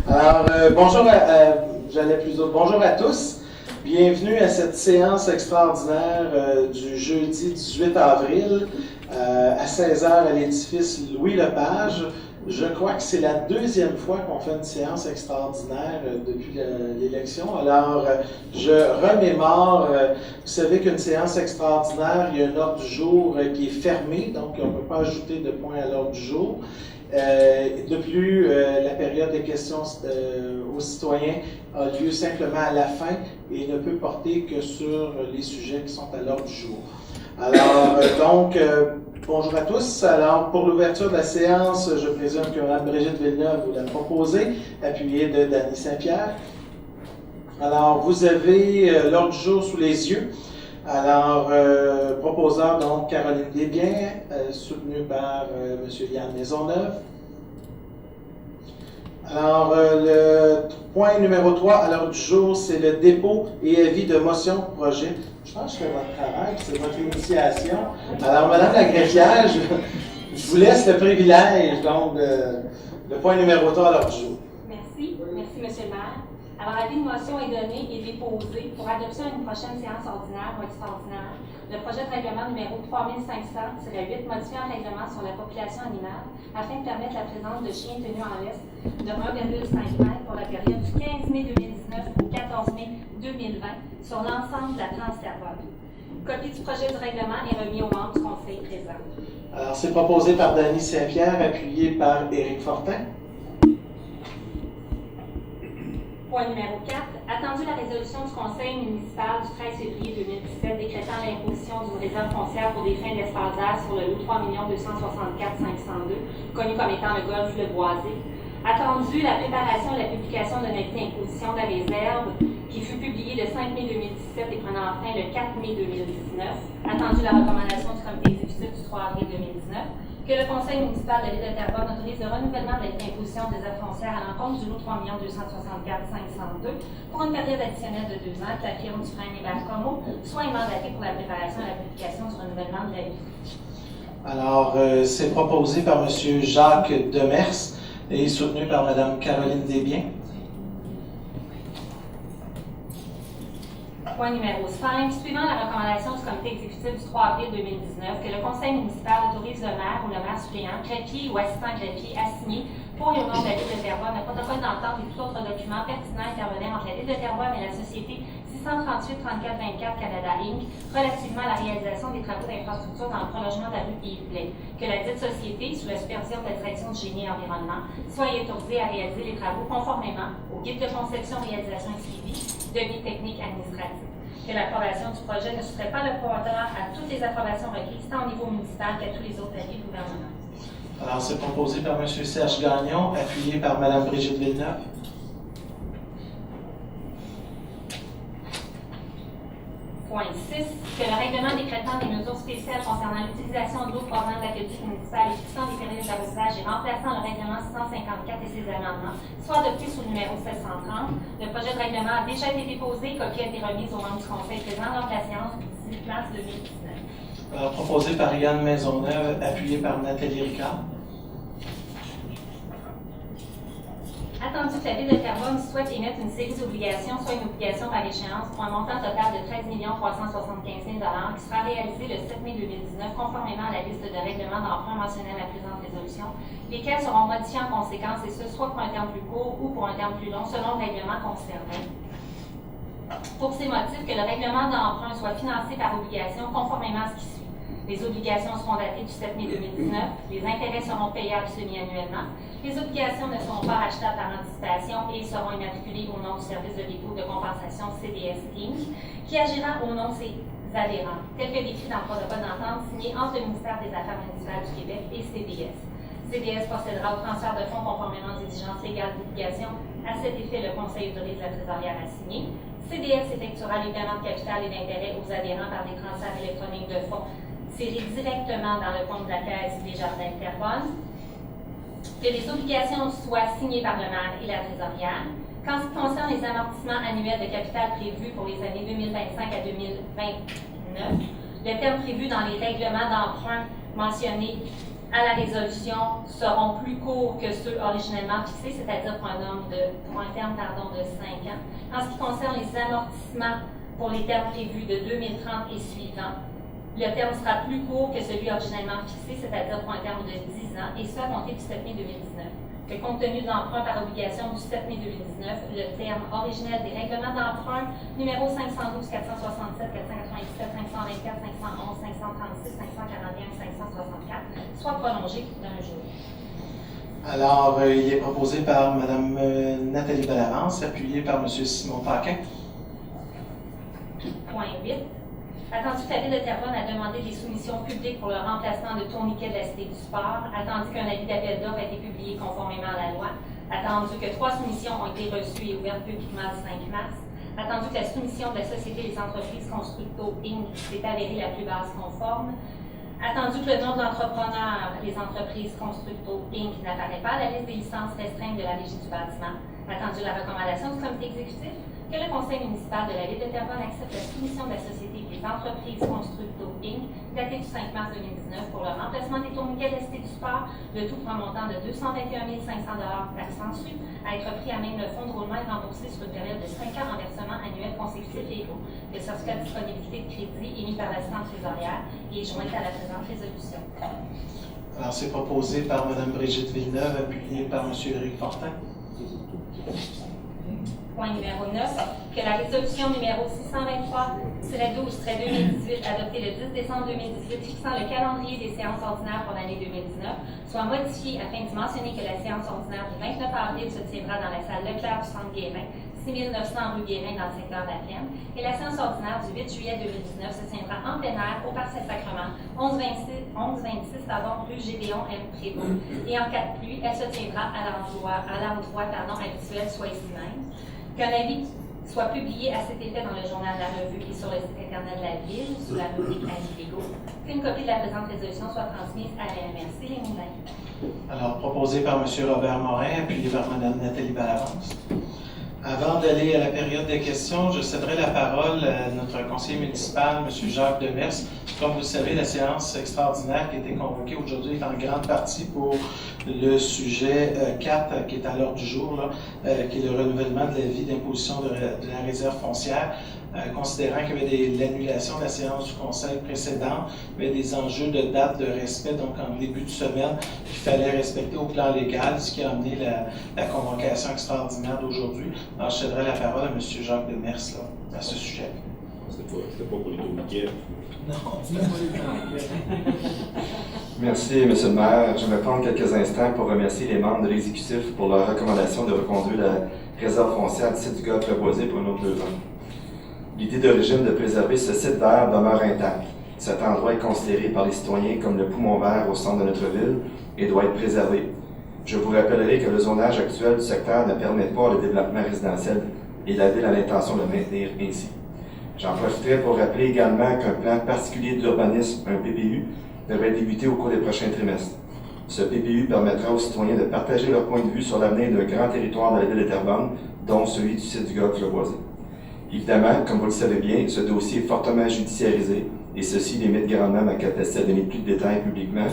Alors, bonjour à tous. Bienvenue à cette séance extraordinaire du jeudi 18 avril à 16h à l'édifice Louis-Lepage. Je crois que c'est la deuxième fois qu'on fait une séance extraordinaire depuis l'élection. Alors, je remémore, vous savez qu'une séance extraordinaire, il y a un ordre du jour qui est fermé, donc on ne peut pas ajouter de points à l'ordre du jour. De plus, la période de questions aux citoyens a lieu simplement à la fin et ne peut porter que sur les sujets qui sont à l'ordre du jour. Alors, bonjour à tous. Alors, pour l'ouverture de la séance, je présume que Mme Brigitte Villeneuve vous l'a proposé, appuyée de Dany Saint-Pierre. Alors, vous avez l'ordre du jour sous les yeux. Alors, proposeur, donc, Caroline Desbiens, soutenue par M. Yann Maisonneuve. Alors, le point numéro 3 à l'ordre du jour, c'est le dépôt et avis de motion projet. Je pense que je fais votre travail, c'est votre initiation. Alors, Madame la greffière, je vous laisse le privilège, donc, le point numéro 3 à l'ordre du jour. Merci. Merci, M. le maire. Alors, avis de motion est donné et déposé pour adoption à une prochaine séance ordinaire ou extraordinaire. Le projet de règlement numéro 3500-8 modifiant un règlement sur la population animale afin de permettre la présence de chiens tenus en laisse de 1,5 m pour la période du 15 mai 2019 au 14 mai 2020 sur l'ensemble de la Transterre. Copie du projet de règlement est remis aux membres du conseil présent. Alors, c'est proposé par Dany Saint-Pierre, appuyé par Éric Fortin. Point numéro 4. Attendu la résolution du Conseil municipal du 13 février 2017 décrétant l'imposition d'une réserve foncière pour des fins d'espace vert sur le lot 3 264 502, connu comme étant le golfe Le Boisé. Attendu la préparation et la publication d'un avis d'imposition de la réserve qui fut publié le 5 mai 2017 et prenant fin le 4 mai 2019. Attendu la recommandation du comité exécutif du 3 avril 2019. Que le conseil municipal de la ville de Terrebonne autorise le renouvellement de l'imposition des aides foncières à l'encontre du lot 3 264 502 pour une période additionnelle de 2 ans, que la firme Dufresne et Barcomo soit mandatée pour la préparation et la publication du renouvellement de l'avis. Alors, c'est proposé par M. Jacques Demers et soutenu par Mme Caroline Desbiens. Point numéro 5. Suivant la recommandation du comité exécutif du 3 avril 2019, que le conseil municipal autorise le maire ou le maire suppléant, greffier ou assistant greffier assigné pour et au nom de la ville de Terrebonne, le protocole d'entente et tout autre document pertinent intervenant entre la ville de Terrebonne et la société 638-3424 Canada Inc. relativement à la réalisation des travaux d'infrastructure dans le prolongement de la rue Yves-Blais. Que la dite société, sous la supervision de la direction du génie et environnement, soit autorisée à réaliser les travaux conformément au guide de conception, réalisation et suivi, devis technique administratif. Que l'approbation du projet ne serait pas le promoteur à toutes les approbations requises, tant au niveau municipal qu'à tous les autres avis du gouvernement. Alors, c'est proposé par M. Serge Gagnon, appuyé par Mme Brigitte Villeneuve. Point 6. Que le règlement décrétant des mesures spéciales concernant l'utilisation de l'eau provenant de la politique municipale et fixant des périodes d'arrosage et remplaçant le règlement 654 et ses amendements soit adopté sous le numéro 730. Le projet de règlement a déjà été déposé, copie a été remise aux membres du conseil présent lors de la séance du 18 mars 2019. Alors, proposé par Yann Maisonneuve, appuyé par Nathalie Ricard. Attendu que la ville de Terrebonne souhaite émettre une série d'obligations, soit une obligation par échéance, pour un montant total de 13 375 000 qui sera réalisé le 7 mai 2019, conformément à la liste de règlements d'emprunt mentionnée à la présente résolution, lesquels seront modifiés en conséquence, et ce soit pour un terme plus court ou pour un terme plus long, selon le règlement concerné. Pour ces motifs, que le règlement d'emprunt soit financé par obligation, conformément à ce qui suit. Les obligations seront datées du 7 mai 2019. Les intérêts seront payables semi-annuellement. Les obligations ne seront pas rachetables par anticipation et seront immatriculées au nom du service de dépôt de compensation CDS Inc., qui agira au nom de ses adhérents, tel que décrit dans le protocole d'entente signé entre le ministère des Affaires municipales du Québec et CDS. CDS procédera au transfert de fonds conformément aux exigences légales d'obligation. À cet effet, le Conseil autorise la trésorière à signer. CDS effectuera les paiements de capital et d'intérêts aux adhérents par des transferts électroniques de fonds serrés directement dans le compte de la Caisse des Jardins de Terrebonne. Que les obligations soient signées par le maire et la trésorière. Qu'en ce qui concerne les amortissements annuels de capital prévus pour les années 2025 à 2029, le terme prévu dans les règlements d'emprunt mentionnés à la résolution seront plus courts que ceux originellement fixés, c'est-à-dire pour un terme de 5 ans. En ce qui concerne les amortissements pour les termes prévus de 2030 et suivants, le terme sera plus court que celui originellement fixé, c'est-à-dire pour un terme de 10 ans, et ce à compter du 7 mai 2019. Que compte tenu de l'emprunt par obligation du 7 mai 2019, le terme originel des règlements d'emprunt numéro 512, 467, 497, 524, 511, 536, 541, 564 soit prolongé d'un jour. Alors, il est proposé par Mme Nathalie Bellavance, appuyé par M. Simon Paquin. Point 8. Attendu que la Ville de Terrebonne a demandé des soumissions publiques pour le remplacement de tourniquets de la Cité du Sport, attendu qu'un avis d'appel d'offres a été publié conformément à la loi, attendu que 3 soumissions ont été reçues et ouvertes publiquement le 5 mars, attendu que la soumission de la Société des entreprises Constructo Inc. s'est avérée la plus basse conforme, attendu que le nom de l'entrepreneur, les entreprises Constructo Inc. n'apparaît pas à la liste des licences restreintes de la Régie du bâtiment, attendu la recommandation du comité exécutif, que le conseil municipal de la Ville de Terrebonne accepte la soumission de la Société des entreprises Constructo Inc. datée du 5 mars 2019 pour le remplacement des tourniquets de la Cité du Sport, le tout pour un montant de 221 500 par sensu, à être pris à même le fonds de roulement et remboursé sur une période de 5 ans en versement annuel consécutif et égaux. Le certificat de disponibilité de crédit émis par l'assistante trésorière et est joint à la présente résolution. Alors, c'est proposé par Mme Brigitte Villeneuve, appuyé par M. Éric Fortin. Point numéro 9, que la résolution numéro 623-12-2018, adoptée le 10 décembre 2018, fixant le calendrier des séances ordinaires pour l'année 2019, soit modifiée afin de mentionner que la séance ordinaire du 29 avril se tiendra dans la salle Leclerc du Centre Guérin, 6900 rue Guérin dans le secteur de la Plaine, et la séance ordinaire du 8 juillet 2019 se tiendra en plein air au Parc Saint-Sacrement, 1126 rue Gédéon M. Prévost, et en cas de pluie, elle se tiendra à l'endroit habituel, soit ici même. Qu'un avis soit publié à cet effet dans le journal de la revue et sur le site internet de la Ville, sous la rubrique avis légaux, qu'une copie de la présente résolution soit transmise à la MRC Les Moulins. Alors, proposé par M. Robert Morin, appuyé par Mme Nathalie Bellavance. Avant d'aller à la période des questions, je céderai la parole à notre conseiller municipal, M. Jacques Demers. Comme vous le savez, la séance extraordinaire qui a été convoquée aujourd'hui est en grande partie pour le sujet 4 qui est à l'ordre du jour, là, qui est le renouvellement de l'avis d'imposition de la réserve foncière. Considérant qu'il y avait l'annulation de la séance du conseil précédente, il y avait des enjeux de date de respect, donc en début de semaine, qu'il fallait respecter au plan légal, ce qui a amené la convocation extraordinaire d'aujourd'hui. Alors, je céderai la parole à M. Jacques Demers là, à ce sujet. C'était pas pour les tourniquets. Non, Merci, M. le maire. J'aimerais prendre quelques instants pour remercier les membres de l'exécutif pour leur recommandation de reconduire la réserve foncière du site du golfe Le Boisé pour un autre 2 ans. L'idée d'origine de préserver ce site vert demeure intacte. Cet endroit est considéré par les citoyens comme le poumon vert au centre de notre ville et doit être préservé. Je vous rappellerai que le zonage actuel du secteur ne permet pas le développement résidentiel et la ville a l'intention de le maintenir ainsi. J'en profiterai pour rappeler également qu'un plan particulier d'urbanisme, un PPU, devrait débuter au cours des prochains trimestres. Ce PPU permettra aux citoyens de partager leur point de vue sur l'avenir d'un grand territoire dans la ville de Terrebonne, dont celui du site du golfe Le Boisé. Évidemment, comme vous le savez bien, ce dossier est fortement judiciarisé et ceci limite grandement ma capacité à donner plus de détails publiquement,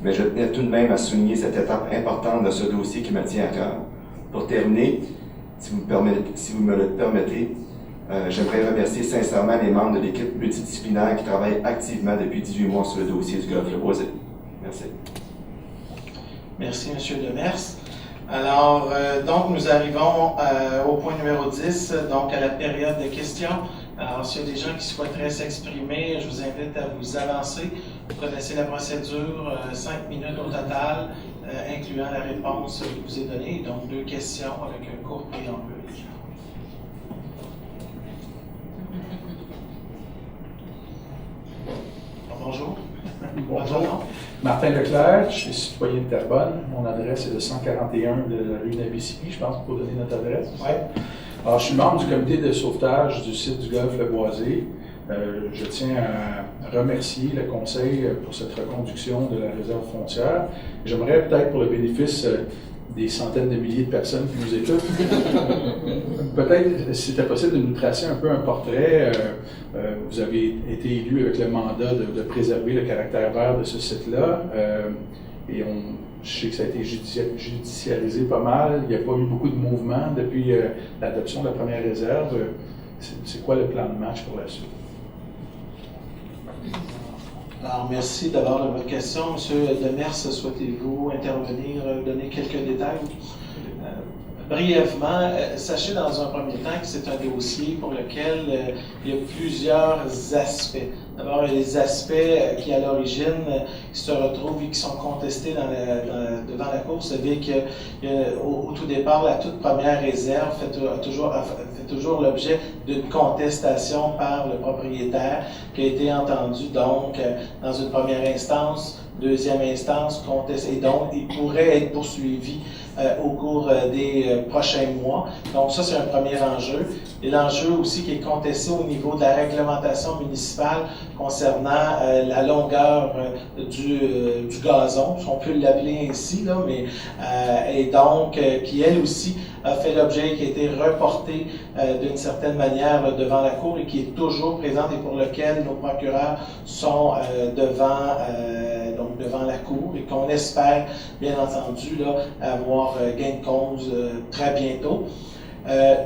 mais je tenais tout de même à souligner cette étape importante de ce dossier qui me tient à cœur. Pour terminer, si vous me le permettez, j'aimerais remercier sincèrement les membres de l'équipe multidisciplinaire qui travaillent activement depuis 18 mois sur le dossier du golfe Le Boisé. Merci. Merci, M. Demers. Alors, donc, nous arrivons au point numéro 10, donc à la période de questions. Alors, s'il y a des gens qui souhaiteraient s'exprimer, je vous invite à vous avancer. Vous connaissez la procédure, 5 minutes au total, incluant la réponse qui vous est donnée, donc 2 questions avec un court préambule. Bonjour. Bonjour. Martin Leclerc, je suis citoyen de Terrebonne. Mon adresse est le 141 de la rue Nabissi, je pense qu'il faut donner notre adresse. Oui. Alors, je suis membre du comité de sauvetage du site du golfe Le Boisé. Je tiens à remercier le conseil pour cette reconduction de la réserve foncière. J'aimerais peut-être, pour le bénéfice des centaines de milliers de personnes qui nous écoutent, peut-être, si c'était possible, de nous tracer un peu un portrait. Vous avez été élu avec le mandat de préserver le caractère vert de ce site-là. et je sais que ça a été judiciarisé pas mal. Il n'y a pas eu beaucoup de mouvements depuis l'adoption de la première réserve. C'est quoi le plan de match pour la suite? Alors, merci d'abord de votre question. Monsieur Demers, souhaitez-vous intervenir, donner quelques détails? Brièvement, sachez dans un premier temps que c'est un dossier pour lequel il y a plusieurs aspects. D'abord, il y a les aspects qui, à l'origine, se retrouvent et qui sont contestés devant la Cour. Vous savez qu'au tout départ, la toute première réserve fait toujours l'objet d'une contestation par le propriétaire qui a été entendu donc dans une première instance, deuxième instance, et donc il pourrait être poursuivi au cours des prochains mois. Donc ça, c'est un premier enjeu. Et l'enjeu aussi qui est contesté au niveau de la réglementation municipale concernant la longueur du gazon, si on peut l'appeler ainsi, là, mais, et donc qui, elle aussi, a fait l'objet, qui a été reporté d'une certaine manière devant la Cour et qui est toujours présente et pour lequel nos procureurs sont devant la Cour et qu'on espère, bien entendu, là, avoir gain de cause très bientôt.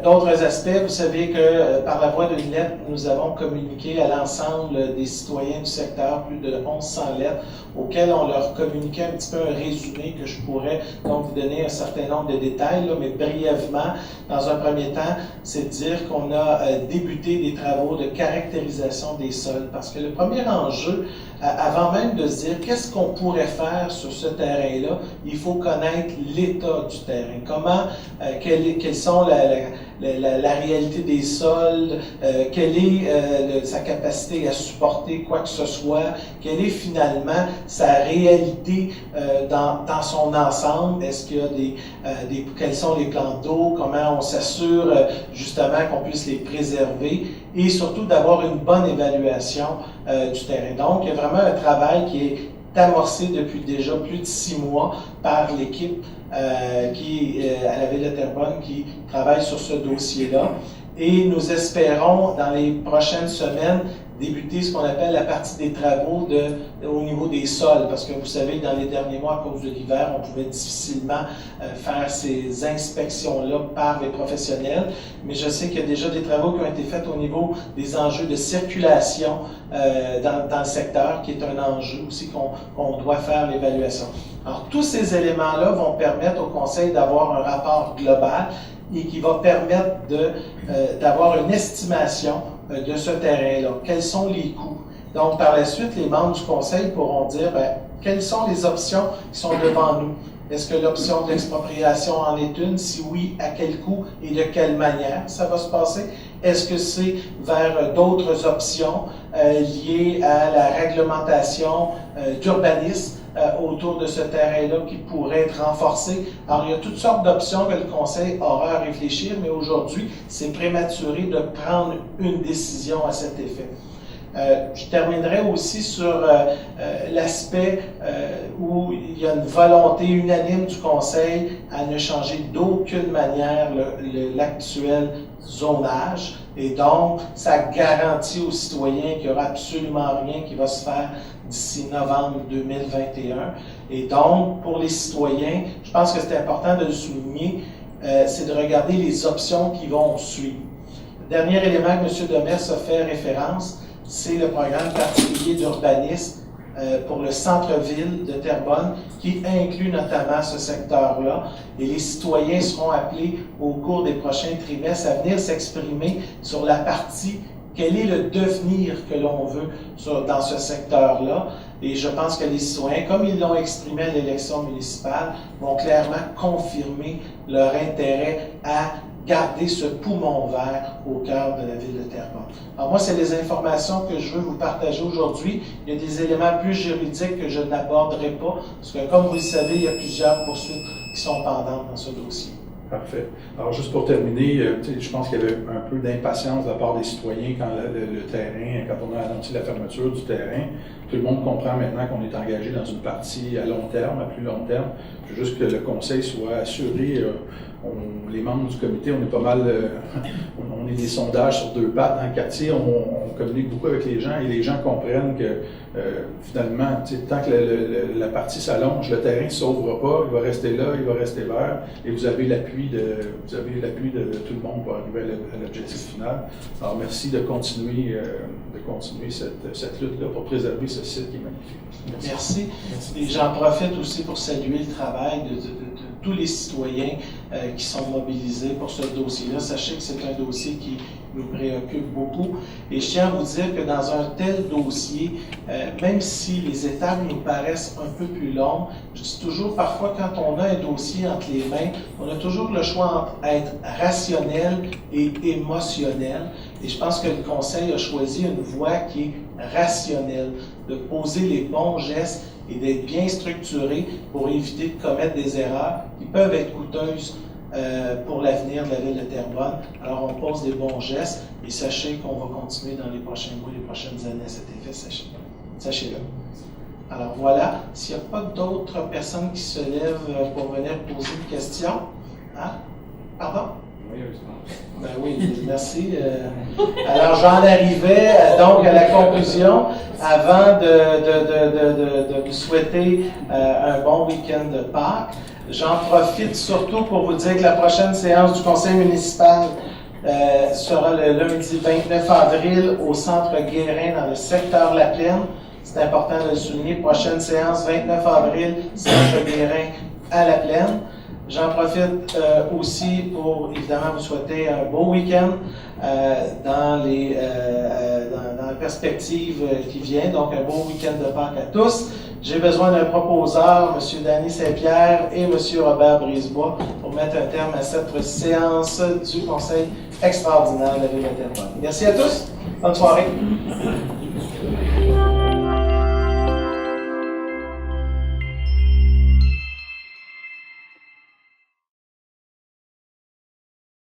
D'autres aspects, vous savez que par la voie d'une lettre, nous avons communiqué à l'ensemble des citoyens du secteur, plus de 1100 lettres, auxquelles on leur communiquait un petit peu un résumé que je pourrais donc vous donner un certain nombre de détails, là, mais brièvement, dans un premier temps, c'est de dire qu'on a débuté des travaux de caractérisation des sols, parce que le premier enjeu, avant même de se dire qu'est-ce qu'on pourrait faire sur ce terrain-là, il faut connaître l'état du terrain. Comment, quelles sont la réalité des sols, quelle est sa capacité à supporter quoi que ce soit, quelle est finalement sa réalité dans son ensemble, est-ce qu'il y a quels sont les plans d'eau, comment on s'assure justement qu'on puisse les préserver et surtout d'avoir une bonne évaluation du terrain. Donc, il y a vraiment un travail qui est amorcé depuis déjà plus de 6 mois par l'équipe à la Ville de Terrebonne qui travaille sur ce dossier-là. Et nous espérons, dans les prochaines semaines, débuter ce qu'on appelle la partie des travaux au niveau des sols, parce que vous savez, dans les derniers mois, à cause de l'hiver, on pouvait difficilement faire ces inspections-là par les professionnels, mais je sais qu'il y a déjà des travaux qui ont été faits au niveau des enjeux de circulation dans le secteur, qui est un enjeu aussi qu'on doit faire l'évaluation. Alors, tous ces éléments-là vont permettre au Conseil d'avoir un rapport global et qui va permettre d'avoir une estimation de ce terrain-là. Quels sont les coûts? Donc, par la suite, les membres du Conseil pourront dire quelles sont les options qui sont devant nous. Est-ce que l'option d'expropriation en est une? Si oui, à quel coût et de quelle manière ça va se passer? Est-ce que c'est vers d'autres options liées à la réglementation d'urbanisme autour de ce terrain-là qui pourrait être renforcé? Alors, il y a toutes sortes d'options que le Conseil aura à réfléchir, mais aujourd'hui, c'est prématuré de prendre une décision à cet effet. Je terminerai aussi sur l'aspect où il y a une volonté unanime du Conseil à ne changer d'aucune manière l'actuel zonage. Et donc, ça garantit aux citoyens qu'il n'y aura absolument rien qui va se faire d'ici novembre 2021. Et donc, pour les citoyens, je pense que c'est important de le souligner, c'est de regarder les options qui vont suivre. Le dernier élément que M. Demers a fait référence, c'est le programme particulier d'urbanisme pour le centre-ville de Terrebonne, qui inclut notamment ce secteur-là. Et les citoyens seront appelés au cours des prochains trimestres à venir s'exprimer sur la partie, quel est le devenir que l'on veut dans ce secteur-là. Et je pense que les citoyens, comme ils l'ont exprimé à l'élection municipale, vont clairement confirmer leur intérêt à garder ce poumon vert au cœur de la ville de Terrebonne. Alors moi, c'est les informations que je veux vous partager aujourd'hui. Il y a des éléments plus juridiques que je n'aborderai pas, parce que comme vous le savez, il y a plusieurs poursuites qui sont pendantes dans ce dossier. Parfait. Alors, juste pour terminer, je pense qu'il y avait un peu d'impatience de la part des citoyens quand le terrain, quand on a annoncé la fermeture du terrain. Tout le monde comprend maintenant qu'on est engagé dans une partie à long terme, à plus long terme. Juste que le Conseil soit assuré, les membres du comité, on est pas mal, on est des sondages sur deux pattes dans le quartier, on communique beaucoup avec les gens et les gens comprennent que finalement, tant que la partie s'allonge, le terrain ne s'ouvre pas, il va rester là, il va rester vert et vous avez l'appui de tout le monde pour arriver à l'objectif final. Alors merci de continuer cette lutte-là pour préserver ce site qui est magnifique. Merci. Et j'en profite aussi pour saluer le travail de tous les citoyens qui sont mobilisés pour ce dossier-là. Sachez que c'est un dossier qui nous préoccupe beaucoup. Et je tiens à vous dire que dans un tel dossier, même si les étapes nous paraissent un peu plus longues, je dis toujours, parfois quand on a un dossier entre les mains, on a toujours le choix entre être rationnel et émotionnel. Et je pense que le Conseil a choisi une voie qui est rationnelle, de poser les bons gestes et d'être bien structuré pour éviter de commettre des erreurs qui peuvent être coûteuses pour l'avenir de la ville de Terrebonne. Alors, on pose des bons gestes et sachez qu'on va continuer dans les prochains mois, les prochaines années à cet effet, sachez-le. Alors voilà, s'il n'y a pas d'autres personnes qui se lèvent pour venir poser une question. Hein? Pardon? Ben oui, merci. Alors, j'en arrivais donc à la conclusion avant de vous souhaiter un bon week-end de Pâques. J'en profite surtout pour vous dire que la prochaine séance du conseil municipal sera le lundi 29 avril au centre Guérin dans le secteur La Plaine. C'est important de le souligner. Prochaine séance 29 avril, centre Guérin à La Plaine. J'en profite aussi pour évidemment vous souhaiter un beau week-end dans la perspective qui vient. Donc un beau week-end de Pâques à tous. J'ai besoin d'un proposeur, M. Danny Saint-Pierre et M. Robert Brisebois, pour mettre un terme à cette séance du Conseil extraordinaire de la Ville de Terrebonne. Merci à tous. Bonne soirée.